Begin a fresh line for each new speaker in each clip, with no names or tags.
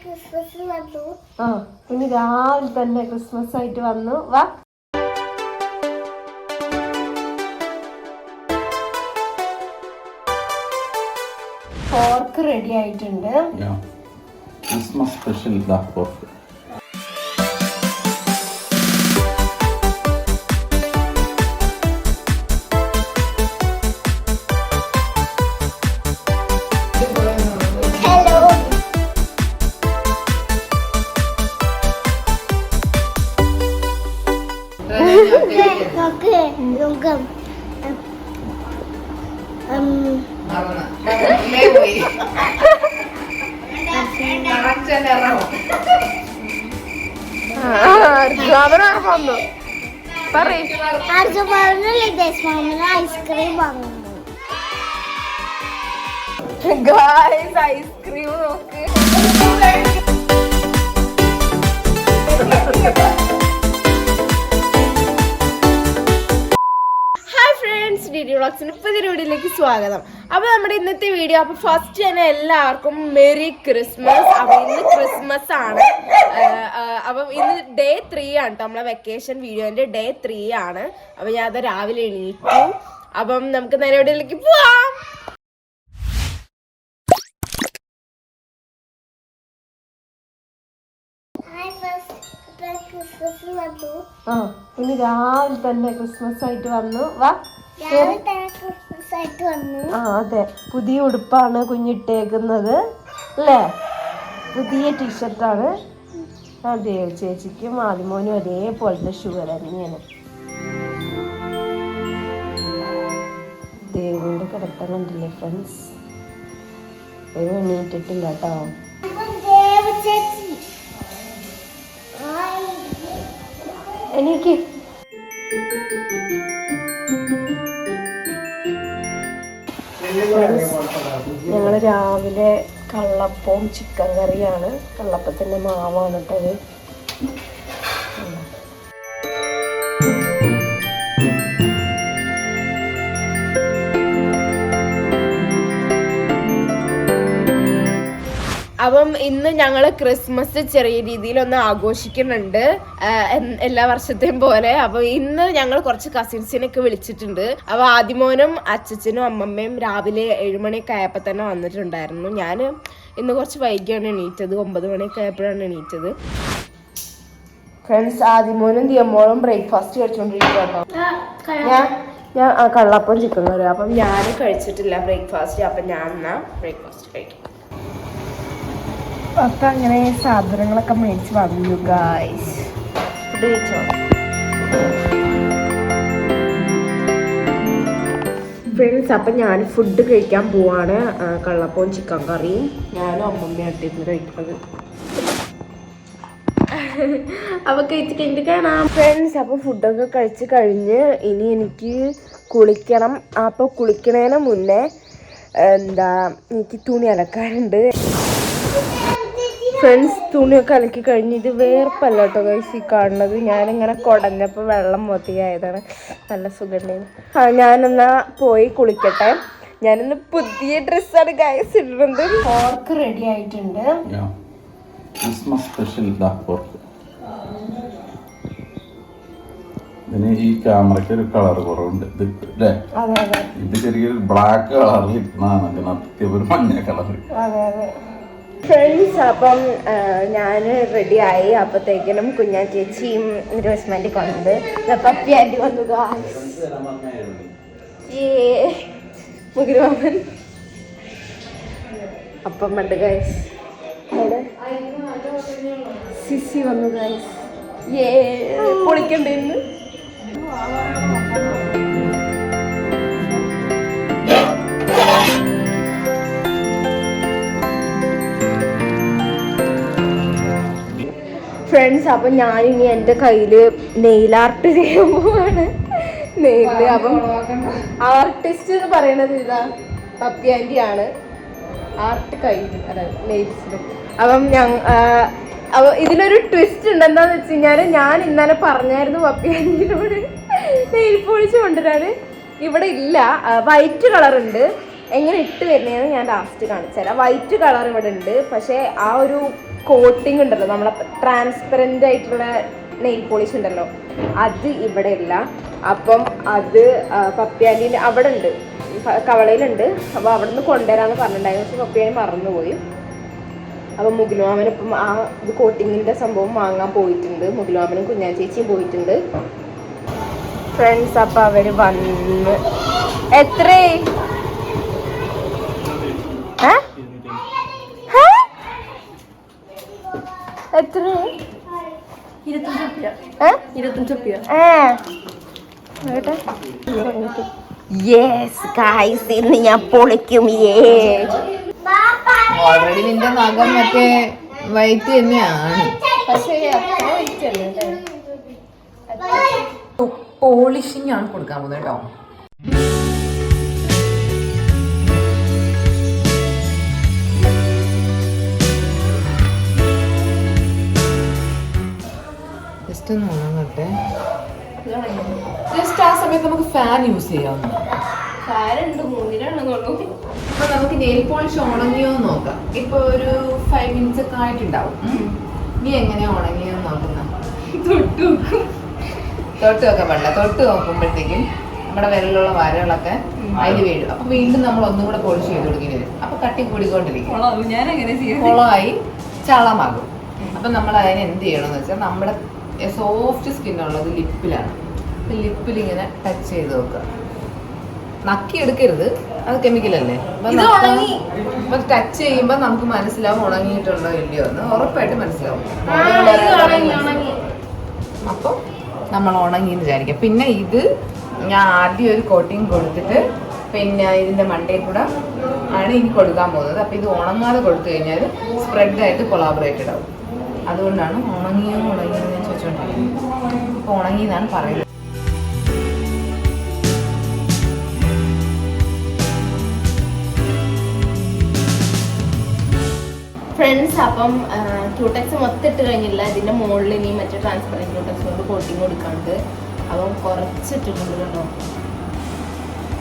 ആ കുഞ്ഞ് രാവിലെ തന്നെ ക്രിസ്മസ് ആയിട്ട് വന്നു. വാ, പോർക്ക് റെഡി ആയിട്ടുണ്ട്.
Christmas special pork.
ഐസ്ക്രീം നോക്ക്. പുതിയ വീഡിയോയിലേക്ക് സ്വാഗതം. അപ്പോൾ നമ്മുടെ ഇന്നത്തെ വീഡിയോ, അപ്പോൾ ഫസ്റ്റ് തന്നെ എല്ലാവർക്കും മെറി ക്രിസ്മസ്. അപ്പോൾ ഇന്ന് ക്രിസ്മസ് ആണ്. അപ്പം ഇന്ന് ഡേ 3 ആണ് കേട്ടോ, നമ്മളെ വെക്കേഷൻ വീഡിയോന്റെ ഡേ 3 ആണ്. അപ്പോൾ ഞാൻ അത് രാവിലെ എണീറ്റു. അപ്പം നമുക്ക് നേരെ വീഡിയോയിലേക്ക് പോവാം. കുഞ്ഞ് രാവിലെ തന്നെ ക്രിസ്മസ് ആയിട്ട് വന്നു. വാ, ആ അതെ, പുതിയ ഉടുപ്പാണ് കുഞ്ഞിട്ടേക്കുന്നത് അല്ലേ? പുതിയ ടീഷർട്ടാണ്. അതെ, ചേച്ചിക്കും ആദിമോനും ഒരേപോലത്തെ ഷൂ തന്നെയാണ്. ദേവിയുടെ കിടത്തം കണ്ടില്ലേ ഫ്രണ്ട്സ്? എണീറ്റിട്ടില്ല കേട്ടോ. എനിക്ക് ഞങ്ങള് രാവിലെ കള്ളപ്പവും ചിക്കൻ കറിയാണ്. കള്ളപ്പത്തിന്റെ മാവാണ് കേട്ടത്. അപ്പം ഇന്ന് ഞങ്ങൾ ക്രിസ്മസ് ചെറിയ രീതിയിലൊന്ന് ആഘോഷിക്കുന്നുണ്ട്, എല്ലാ വർഷത്തെയും പോലെ. അപ്പോൾ ഇന്ന് ഞങ്ങൾ കുറച്ച് കസിൻസിനൊക്കെ വിളിച്ചിട്ടുണ്ട്. അപ്പോൾ ആദിമോനും അച്ഛനും അമ്മമ്മയും രാവിലെ 7 മണിയൊക്കെ ആയപ്പോൾ തന്നെ വന്നിട്ടുണ്ടായിരുന്നു. ഞാൻ ഇന്ന് കുറച്ച് വൈകിയാണ് എണീറ്റത്, 9 മണിയൊക്കെ ആയപ്പോഴാണ് എണീറ്റത്. ഫ്രണ്ട്സ്, ആദിമോനും ദിയമ്മോളും ബ്രേക്ക്ഫാസ്റ്റ് കഴിച്ചുകൊണ്ടിരിക്കുക കേട്ടോ. ഞാൻ കള്ളപ്പം ചിക്കൻ കറി. അപ്പം ഞാൻ കഴിച്ചിട്ടില്ല ബ്രേക്ക്ഫാസ്റ്റ്. അപ്പം ഞാൻ എന്നാ ബ്രേക്ക്ഫാസ്റ്റ് കഴിക്കും. അപ്പം അങ്ങനെ സാധനങ്ങളൊക്കെ മേടിച്ച് വന്നു ഗായ്സ്. ഫുഡ് കഴിച്ചോ ഫ്രണ്ട്സ്? അപ്പം ഞാൻ ഫുഡ് കഴിക്കാൻ പോവാണ്. കള്ളപ്പവും ചിക്കൻ കറിയും ഞാനും അമ്മമ്മയായിട്ടിരുന്ന് കഴിക്കുന്നത്. അപ്പോൾ കഴിച്ച് കഴിഞ്ഞിട്ട് കാണാം ഫ്രണ്ട്സ്. അപ്പോൾ ഫുഡൊക്കെ കഴിച്ച് കഴിഞ്ഞ് ഇനി എനിക്ക് കുളിക്കണം. അപ്പോൾ കുളിക്കണേന് മുന്നേ എനിക്ക് തുണി അലക്കാറുണ്ട് ഫ്രണ്ട്സ്. തുണിയൊക്കെ അലക്കി കഴിഞ്ഞ് ഇത് വേർപ്പല്ല കേട്ടോ ഗൈസ് ഈ കാണുന്നത്. ഞാനിങ്ങനെ കുടഞ്ഞപ്പോൾ വെള്ളം മൊത്തിയായതാണ്. നല്ല സുഖമുണ്ടായിരുന്നു. ഞാനെന്നാ പോയി കുളിക്കട്ടെ. ഞാനിന്ന് പുതിയ ഡ്രസ്സാണ് ഗൈസ് ഇടുന്നത്. പോർക്ക് റെഡി ആയിട്ടുണ്ട്.
Christmas special pork. ഇതിന് ഈ ക്യാമറയ്ക്ക് ഒരു കളർ കുറവുണ്ട് അല്ലേ? ഇത് ചെറിയൊരു ബ്ലാക്ക് കളറിൽ ഇരിക്കുന്നതാണ്, ഒരു മഞ്ഞ കളർ.
ഫ്രണ്ട്സ്, അപ്പം ഞാൻ റെഡിയായി. അപ്പോഴത്തേക്കിനും കുഞ്ഞാ ചേച്ചിയും ഇൻവെസ്റ്റ്മെന്റ് വന്നത്, പപ്പി ആൻറ്റി വന്നു. മുഗിരിമാമൻ അപ്പം ഉണ്ട് ഗൈസ്. സിസി വന്നു ഗൈസ്. പൊളിക്കണ്ടേന്ന്. ഫ്രണ്ട്സ്, അപ്പം ഞാനിനി എൻ്റെ കയ്യിൽ നെയിൽ ആർട്ട് ചെയ്യാൻ പോവാണ്. നെയില് അപ്പം ആർട്ടിസ്റ്റ് എന്ന് പറയുന്നത് ഇതാ പപ്പി ആൻറ്റി ആണ്. ആർട്ട് കയ്യിൽ, അതായത് നെയിൽസിൽ. അപ്പം ഇതിലൊരു ട്വിസ്റ്റ് ഉണ്ട്. എന്താന്ന് വെച്ച് കഴിഞ്ഞാൽ, ഞാൻ ഇന്നലെ പറഞ്ഞായിരുന്നു പപ്പി ആൻറ്റിയോട് നെയിൽ പോളിഷ് കൊണ്ടുവരാൻ. ഇവിടെ ഇല്ല, വൈറ്റ് കളർ ഉണ്ട്. എങ്ങനെ ഇട്ട് വരുന്നതെന്ന് ഞാൻ ലാസ്റ്റ് കാണിച്ചു തരാം. വൈറ്റ് കളർ ഇവിടെ ഉണ്ട്, പക്ഷേ ആ ഒരു കോട്ടിങ് ഉണ്ടല്ലോ, നമ്മളെ ട്രാൻസ്പെറൻ്റ് ആയിട്ടുള്ള നെയിൽ പോളിഷ് ഉണ്ടല്ലോ, അത് ഇവിടെ ഇല്ല. അപ്പം അത് പപ്പിയാൻ്റെ അവിടെ ഉണ്ട്, കവളയിലുണ്ട്. അപ്പോൾ അവിടെ നിന്ന് കൊണ്ടുവരാമെന്ന് പറഞ്ഞിട്ടുണ്ടായിരുന്നു, പക്ഷെ പപ്പിയാൻ മറന്നുപോയി. അപ്പം മുകിലുമാമൻ ഇപ്പം ആ ഇത് കോട്ടിങ്ങിൻ്റെ സംഭവം വാങ്ങാൻ പോയിട്ടുണ്ട്. മുകിലുമാമനും കുഞ്ഞാൻ ചേച്ചിയും പോയിട്ടുണ്ട്. ഫ്രണ്ട്സ് അപ്പം അവർ വന്ന് എത്ര എത്ര 25 യെസ് ഗൈസ്, ഇന്ന് ഞാൻ പൊളിക്കും.
ഓൾറെഡി നിന്റെ നഖം മറ്റേ വൈറ്റ് തന്നെയാണ്,
പക്ഷേ
പോളിഷിംഗ് ആണ് കൊടുക്കാൻ പോകുന്നത് കേട്ടോ. ജസ്റ്റ് ഒന്ന് ഉണങ്ങട്ടെ. ജസ്റ്റ് ആ സമയത്ത് നമുക്ക് ഫാൻ യൂസ് ചെയ്യാവുന്ന. അപ്പൊ നമുക്ക് നെയിൽ പോളിഷ് ഉണങ്ങിയോ നോക്കാം. ഇപ്പൊ ഒരു 5 minutes ഒക്കെ ആയിട്ടുണ്ടാവും. നീ എങ്ങനെയാ ഉണങ്ങിയോ നോക്കുന്ന? തൊട്ട് വെക്കാൻ പാടില്ല. തൊട്ട് നോക്കുമ്പോഴത്തേക്കും നമ്മുടെ വിരലുള്ള വരകളൊക്കെ അതിൽ വീഴും. അപ്പൊ വീണ്ടും നമ്മൾ ഒന്നും കൂടെ പോളിഷ് ചെയ്ത് കൊടുക്കേണ്ടി വരും. അപ്പൊ കട്ടി കൂടിക്കൊണ്ടിരിക്കും, കുളമായി ചളമാകും. അപ്പൊ നമ്മൾ അതിന് എന്ത് ചെയ്യണമെന്ന് വെച്ചാൽ നമ്മുടെ സോഫ്റ്റ് സ്കിന്നുള്ളത് ലിപ്പിലാണ്. ലിപ്പിൽ ഇങ്ങനെ ടച്ച് ചെയ്ത് നോക്കുക. നക്കി എടുക്കരുത്, അത് കെമിക്കലല്ലേ. അപ്പൊ ടച്ച് ചെയ്യുമ്പോൾ നമുക്ക് മനസ്സിലാവും ഉണങ്ങിയിട്ടുണ്ടോ ഇല്ലയോ എന്ന്. ഉറപ്പായിട്ട് മനസ്സിലാവും. അപ്പൊ നമ്മൾ ഉണങ്ങിന്ന് വിചാരിക്കാം. പിന്നെ ഇത് ഞാൻ ആദ്യം ഒരു കോട്ടിങ് കൊടുത്തിട്ട് പിന്നെ ഇതിന്റെ മണ്ടയിൽ കൂടെ ആണ് ഇനി കൊടുക്കാൻ പോകുന്നത്. അപ്പൊ ഇത് ഉണങ്ങാതെ കൊടുത്തു കഴിഞ്ഞാൽ സ്പ്രെഡായിട്ട് കൊളാബറേറ്റഡ് ആവും. അതുകൊണ്ടാണ് ഉണങ്ങിയോ ഞാൻ ചോദിച്ചോണ്ടിരിക്കുന്നത്. അപ്പൊ ഉണങ്ങിയെന്നാണ് പറയുന്നത്.
ഫ്രണ്ട്സ്, അപ്പം ക്യൂടെക്സ് മൊത്തം ഇട്ട് കഴിഞ്ഞില്ല. ഇതിന്റെ മുകളിൽ ഇനി മറ്റേ ട്രാൻസ്പെറൻറ്റ് ക്യൂടെക്സ് കൊണ്ട് കോട്ടിങ് കൊടുക്കാണ്ട്. അപ്പം കുറച്ചിട്ടിട്ടുണ്ട് കേട്ടോ.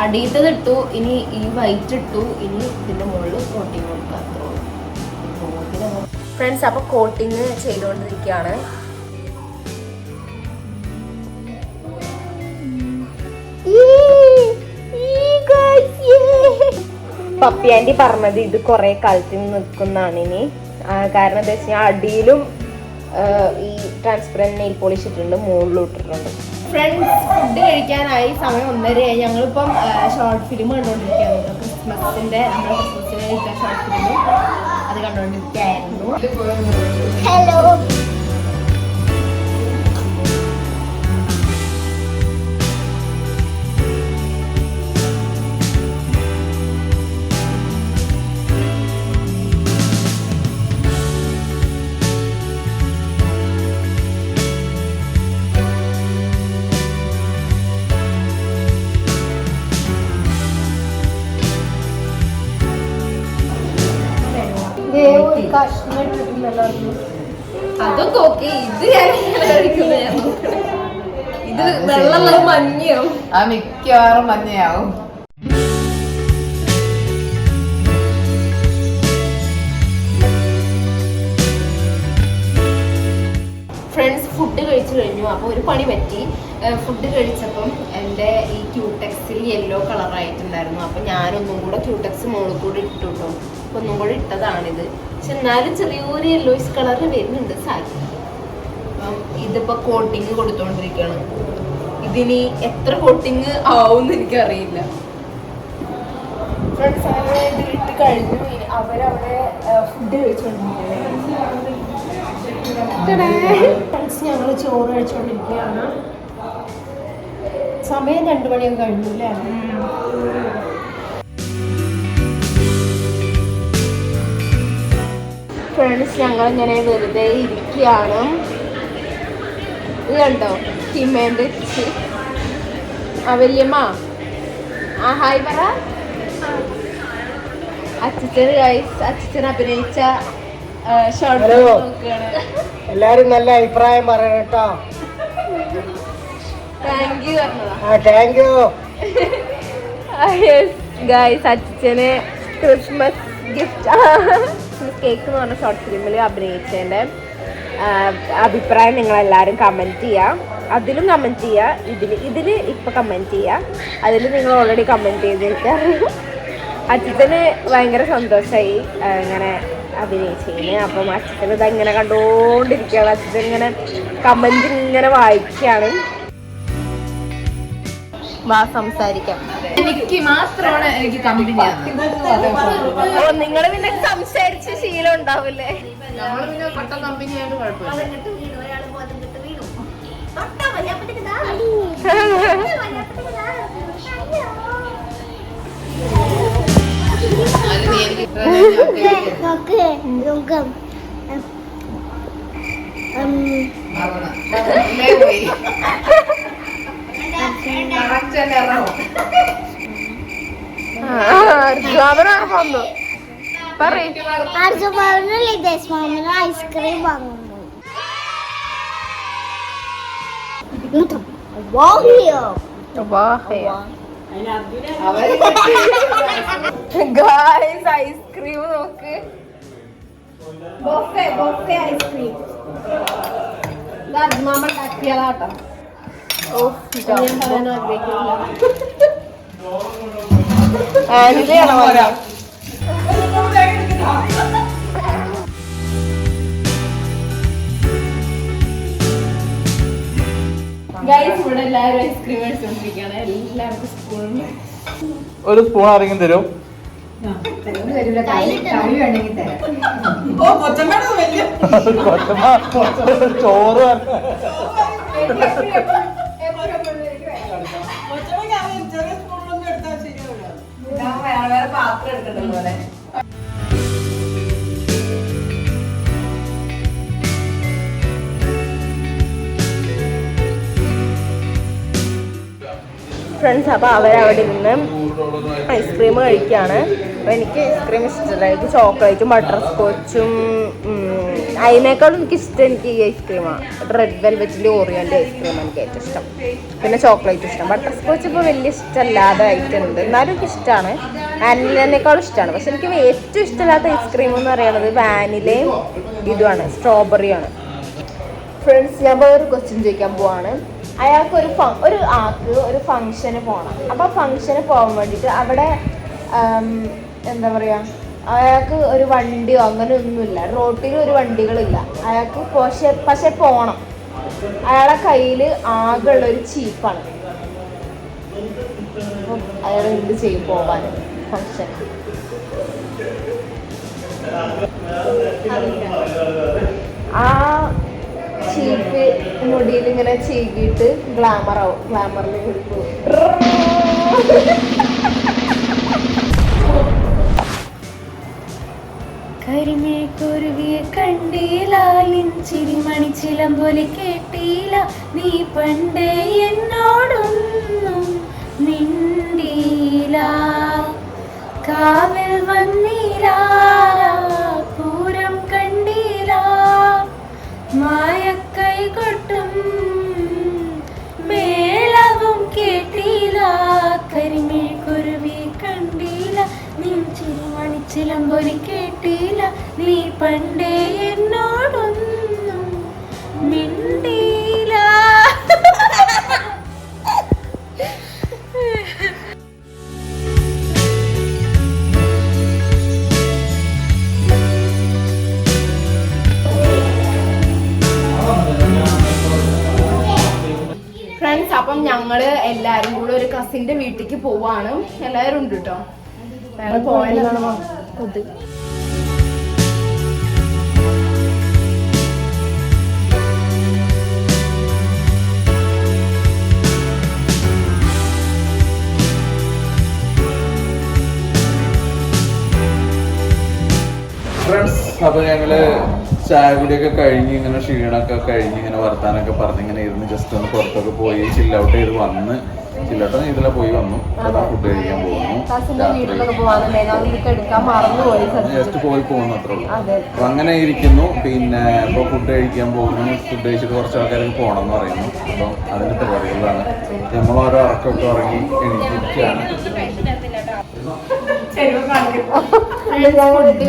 അടിയത്തത് ഇട്ടു, ഇനി ഈ വൈറ്റ് ഇട്ടു, ഇനി ഇതിന്റെ മുകളിൽ കോട്ടിങ് കൊടുക്കാം. ഫ്രണ്ട്സ്, അപ്പൊ കോട്ടിങ് ചെയ്തുകൊണ്ടിരിക്കുകയാണ്. പപ്പി ആൻറ്റി പറഞ്ഞത് ഇത് കുറെ കാലത്തിൽ നിൽക്കുന്നതാണ് ഇനി. കാരണം എന്താ വെച്ചാൽ അടിയിലും ഈ ട്രാൻസ്പെറൻറ്റ് നെയിൽ പോളിഷ് ഇട്ടിട്ടുണ്ട്, മുകളിലും ഇട്ടിട്ടുണ്ട്. ഫ്രണ്ട്സ്, ഫുഡ് കഴിക്കാനായി. സമയം 1:30 ഞങ്ങളിപ്പം ഷോർട്ട് ഫിലിം കണ്ടുകൊണ്ടിരിക്കുകയാണ്. ക്രിസ്മസിന്റെ നമ്മുടെ ക്രിസ്മസിന് കഴിക്കാൻ ഷോർട്ട് ഫിലിം അത് കണ്ടുകൊണ്ടിരിക്കുകയായിരുന്നു. ഹലോ. അതൊക്കെ ഓക്കെ. ഇത് ഇത് വെള്ളം മഞ്ഞയാവും.
ആ മിക്കവാറും മഞ്ഞയാവും.
ഫ്രണ്ട്സ്, ഫുഡ് കഴിച്ചു കഴിഞ്ഞു. അപ്പോൾ ഒരു പണി പറ്റി. ഫുഡ് കഴിച്ചപ്പം എൻ്റെ ഈ ക്യൂടെക്സിൽ യെല്ലോ കളറായിട്ടുണ്ടായിരുന്നു. അപ്പം ഞാനൊന്നും കൂടെ ക്യൂടെക്സ് മുകളിൽ കൂടെ ഇട്ടു കേട്ടോ. അപ്പം ഒന്നും കൂടെ ഇട്ടതാണിത്. പക്ഷെ എന്നാലും ചെറിയൊരു യെല്ലോയിഷ് കളർ വരുന്നുണ്ട് സാരി. അപ്പം ഇതിപ്പോൾ കോട്ടിങ് കൊടുത്തുകൊണ്ടിരിക്കുകയാണ്. ഇതിനി എത്ര കോട്ടിങ് ആവുമെന്ന് എനിക്കറിയില്ല. ഫ്രണ്ട്സ്, അങ്ങനെ ഇതിലിട്ട് കഴിഞ്ഞു. അവരവിടെ ഫുഡ് കഴിച്ചുകൊണ്ടിരിക്കുകയാണ്. ഫ്രണ്ട്സ്, ഞങ്ങൾ ചോറ് കഴിച്ചുകൊണ്ടിരിക്കുകയാണ്. സമയം 2 മണിയൊക്കെ കഴിഞ്ഞു അല്ലേ? ഫ്രണ്ട്സ്, ഞങ്ങളിങ്ങനെ വെറുതെ ഇരിക്കുകയാണ്. ഇത് കണ്ടോ, ഹിമേൻ്റെ വല്യമ്മ ഹായ് പറ. അച്ഛൻ ഗൈസ്, അച്ഛൻ അഭിനയിച്ച ഷോർട്ട് നോക്കുകയാണ്.
എല്ലാരും നല്ല അഭിപ്രായം പറയണം കേട്ടോ.
താങ്ക് യു പറഞ്ഞതാ.
Thank you.
ഗൈസ് അച്ഛന് ക്രിസ്മസ് ഗിഫ്റ്റ് കേക്ക് എന്ന് പറഞ്ഞ ഷോർട്ട് ഫിലിമിൽ അഭിനയിച്ചതിൻ്റെ അഭിപ്രായം നിങ്ങളെല്ലാവരും കമൻറ്റ് ചെയ്യുക. അതിലും കമൻറ്റ് ചെയ്യുക, ഇതിൽ ഇപ്പം കമൻറ്റ് ചെയ്യുക. അതിൽ നിങ്ങൾ ഓൾറെഡി കമൻറ്റ് ചെയ്തിരിക്കുക. അച്ഛന് ഭയങ്കര സന്തോഷമായി ഇങ്ങനെ അഭിനയിച്ചതിന്. അപ്പം അച്ഛന് ഇതങ്ങനെ കണ്ടുകൊണ്ടിരിക്കുകയാണ്. അച്ഛൻ ഇങ്ങനെ കമൻറ്റ് ഇങ്ങനെ വായിക്കുകയാണ്. വാ സംസാരിക്കാം.
എനിക്ക് മാത്രമാണ് എനിക്ക് കമ്പനി
നിങ്ങൾ പിന്നെ സംസാരിച്ച ശീലം ഉണ്ടാവില്ലേ?
നമ്മൾ പിന്നെ പട്ട കമ്പനി ആയിട്ട് കുഴപ്പമില്ല.
ഐസ്ക്രീം വാങ്ങുന്നു.
ഐസ്ക്രീം നോക്ക്. ഐസ്ക്രീം
ഇവിടെ എല്ലാവരും ഐസ്ക്രീം മേടിച്ചോണ്ടിരിക്കുകയാണ്. എല്ലാവർക്കും സ്പൂണിൽ
ഒരു സ്പൂൺ ആരെങ്കിലും തരും? ചോറ്
വേറെ പാത്രം എടുക്കണ്ടല്ലോ പോലെ.
ഫ്രണ്ട്സ്, അപ്പോൾ അവരവിടെ ഇരുന്ന് ഐസ്ക്രീം കഴിക്കുകയാണ്. അപ്പോൾ എനിക്ക് ഐസ്ക്രീം ഇഷ്ടമല്ല. എനിക്ക് ചോക്ലേറ്റും ബട്ടർ സ്കോച്ചും അതിനേക്കാളും എനിക്കിഷ്ടം എനിക്ക് ഈ ഐസ്ക്രീമാണ്. റെഡ് വെൽവെറ്റിൻ്റെ ഓറിയോൻ്റെ ഐസ്ക്രീമാണ് എനിക്ക് ഏറ്റവും ഇഷ്ടം. പിന്നെ ചോക്ലേറ്റ് ഇഷ്ടം. ബട്ടർ സ്കോച്ച് ഇപ്പോൾ വലിയ ഇഷ്ടമല്ലാതെ ആയിട്ടുണ്ട്. എന്നാലും എനിക്ക് ഇഷ്ടമാണ്. വാനിലേനേക്കാളും ഇഷ്ടമാണ്. പക്ഷെ എനിക്ക് ഏറ്റവും ഇഷ്ടമില്ലാത്ത ഐസ്ക്രീം എന്ന് പറയുന്നത് വാനിലയും ഇതുമാണ്, സ്ട്രോബെറിയാണ്. ഫ്രണ്ട്സ്, ഞാൻ വേറെ ക്വസ്റ്റ്യൻ ചോദിക്കാൻ പോവാണ്. അയാൾക്ക് ഒരു ഫംഗ്ഷന് പോകണം. അപ്പോൾ ആ ഫംഗ്ഷന് പോകാൻ വേണ്ടിയിട്ട് അവിടെ എന്താ പറയുക, അയാൾക്ക് ഒരു വണ്ടിയോ അങ്ങനെ ഒന്നുമില്ല. റോട്ടിൽ ഒരു വണ്ടികളില്ല അയാൾക്ക്. പക്ഷെ പോകണം. അയാളെ കയ്യിൽ ആകെയുള്ളൊരു ചീപ്പാണ്. അപ്പം അയാൾ എന്ത് ചെയ്യും പോകാൻ ഫംഗ്ഷൻ? ആ ചീപ്പ് മുടിയിൽ ഇങ്ങനെ ചീകിയിട്ട് ഗ്ലാമറിൽ കൊടുക്കും.
കരിമേക്കുരുവിയെ കണ്ടീല, ചിരിമണി ചിലമ്പൊലി കേട്ടീല, നീ പണ്ടേ എന്നോടൊന്നും മിണ്ടീല, കാവൽ വന്നീല, പൂരം കണ്ടീല, മായക്കൈ കൊട്ടും മേളവും കേട്ടീല, കരിമേക്കുരുവി കണ്ടീല, നീ ചിരിമണി ചിലമ്പൊലി കേട്ടീല, നീ പണ്ടേ എന്നോടൊന്നും മിണ്ടീല.
ഫ്രണ്ട്സ്, അപ്പം ഞങ്ങള് എല്ലാരും കൂടെ ഒരു കസിന്റെ വീട്ടിലേക്ക് പോവാണ്. എല്ലാവരും ഉണ്ട് കേട്ടോ. ഞങ്ങൾ പോയതാണ് ഫുഡ്.
ഫ്രണ്ട്സ്, അപ്പൊ ഞങ്ങള് ചായ കുടിയൊക്കെ കഴിഞ്ഞ് ഇങ്ങനെ ക്ഷീണമൊക്കെ കഴിഞ്ഞ് ഇങ്ങനെ വർത്താനൊക്കെ പറഞ്ഞ് ഇങ്ങനെ ഇരുന്ന് ജസ്റ്റ് ഒന്ന് പുറത്തൊക്കെ പോയി ചില്ലൗട്ട് ചെയ്ത് വന്ന് ഇതിലെ പോയി വന്നു. ഫുഡ് കഴിക്കാൻ പോകുന്നു. ജസ്റ്റ് പോയി പോകുന്നു, അത്രേ ഉള്ളൂ. അപ്പൊ അങ്ങനെ ഇരിക്കുന്നു. പിന്നെ ഇപ്പൊ ഫുഡ് കഴിക്കാൻ പോകുന്നു. ഫുഡ് കഴിച്ചിട്ട് കുറച്ച് ആൾക്കാർക്ക് പോകണം എന്ന് പറയുന്നു. അപ്പം അതിന്റെ പരിപാടികളാണ്. നമ്മൾ ഓരോ ഇറക്കമൊക്കെ ഇറങ്ങി എണീറ്റിരിക്കുകയാണ്.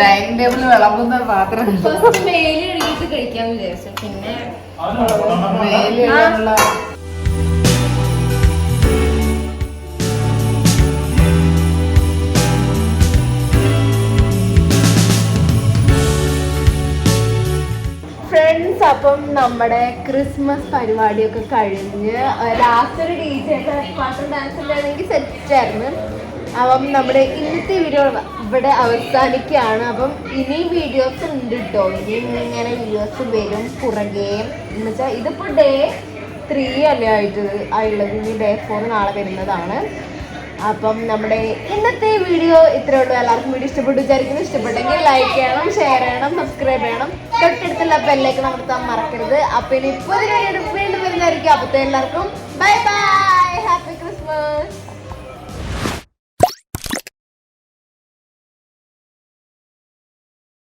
ഡൈനിങ് ടേബിളിൽ വിളമ്പുന്ന പാത്രം
ഫസ്റ്റ് മേല് കഴുകിയിട്ട് കഴിക്കാന്ന് വിചാരിച്ചു. പിന്നെ
മേല് കഴുകാനുള്ള
ഫ്രണ്ട്സ്, അപ്പം നമ്മുടെ ക്രിസ്മസ് പരിപാടിയൊക്കെ കഴിഞ്ഞ് ലാസ്റ്റ് ഒരു DJ ഒക്കെ പാട്ടും ഡാൻസൊക്കെ ആണെങ്കിൽ സെറ്റായിരുന്നു. അപ്പം നമ്മുടെ ഇന്നത്തെ വീഡിയോ ഇവിടെ അവസാനിക്കുകയാണ്. അപ്പം ഇനി വീഡിയോസ് ഉണ്ട് കേട്ടോ. ഇനി ഇങ്ങനെ വീഡിയോസ് വരും പുറകെ. എന്ന് വെച്ചാൽ ഇതിപ്പോൾ Day 3 അല്ലേ ആയിട്ടുള്ളത്. ഇനി Day 4 നാളെ വരുന്നതാണ്. അപ്പം നമ്മുടെ ഇന്നത്തെ വീഡിയോ ഇത്രയേ ഉള്ളൂ. എല്ലാവർക്കും വീഡിയോ ഇഷ്ടപ്പെട്ടു വിചാരിക്കുന്നു. ഇഷ്ടപ്പെട്ടെങ്കിൽ ലൈക്ക് ചെയ്യണം, ഷെയർ ചെയ്യണം, സബ്സ്ക്രൈബ് ചെയ്യണം. തൊട്ടടുത്തുള്ള ബെല്ലേക്ക് അമർത്താൻ മറക്കരുത്. അപ്പം ഇനി ഇപ്പോൾ വീണ്ടും വരുന്നതായിരിക്കും. അപ്പോഴത്തെ എല്ലാവർക്കും ബൈ ബൈ, ഹാപ്പി ക്രിസ്മസ്.